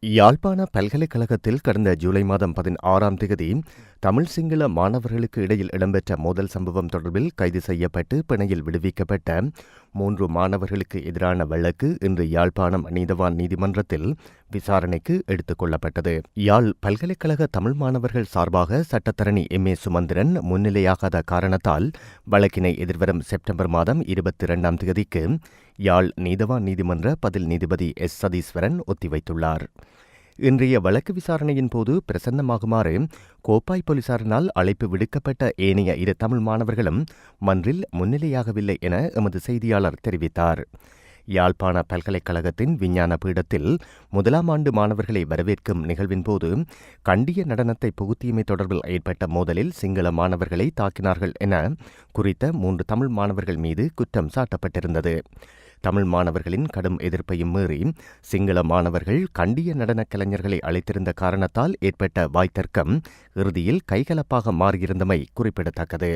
யாழ்ப்பாண பல்கலைக்கழகத்தில் கடந்த ஜூலை மாதம் 16ஆம் தேதி தமிழ் சிங்கள மாணவர்களுக்கு இடையில் இடம்பெற்ற மோதல் சம்பவம் தொடர்பில் கைது செய்யப்பட்டு பிணையில் விடுவிக்கப்பட்ட 3 மாணவர்களுக்கு எதிரான வழக்கு இன்று யாழ்ப்பாணம் நீதவான் நீதிமன்றத்தில் விசாரணைக்கு எடுத்துக் கொள்ளப்பட்டது. யாழ் பல்கலைக்கழக தமிழ் மாணவர்கள் சார்பாக சட்டத்தரணி M.A. சுமந்திரன் முன்னிலையாகாத காரணத்தால் வழக்கினை எதிர்வரும் செப்டம்பர் மாதம் 22ஆம் தேதிக்கு யாழ் நீதவான் நீதிமன்ற பதில் நீதிபதி S. சதீஸ்வரன் ஒத்திவைத்துள்ளார். இன்றைய வழக்கு விசாரணையின் போது பிரசன்னமாகுமாறு கோப்பாய் போலீசாரினால் அழைப்பு விடுக்கப்பட்ட ஏனைய 2 தமிழ் மாணவர்களும் மன்றில் முன்னிலையாகவில்லை என எமது செய்தியாளர் தெரிவித்தார். யாழ்ப்பாண பல்கலைக்கழகத்தின் விஞ்ஞான பீடத்தில் 1ஆம் ஆண்டு மாணவர்களை வரவேற்கும் நிகழ்வின் போது கண்டிய நடனத்தை புகுத்தியமை தொடர்பில் ஏற்பட்ட மோதலில் சிங்கள மாணவர்களை தாக்கினார்கள் என குறித்த 3 தமிழ் மாணவர்கள் மீது குற்றம் சாட்டப்பட்டிருந்தது. தமிழ் மாணவர்களின் கடும் எதிர்ப்பையும் மீறி சிங்கள மாணவர்கள் கண்டிய நடனக் கலைஞர்களை அழைத்திருந்த காரணத்தால் ஏற்பட்ட வாய்த்தர்க்கம் இறுதியில் கைகலப்பாக மாறியிருந்தமை குறிப்பிடத்தக்கது.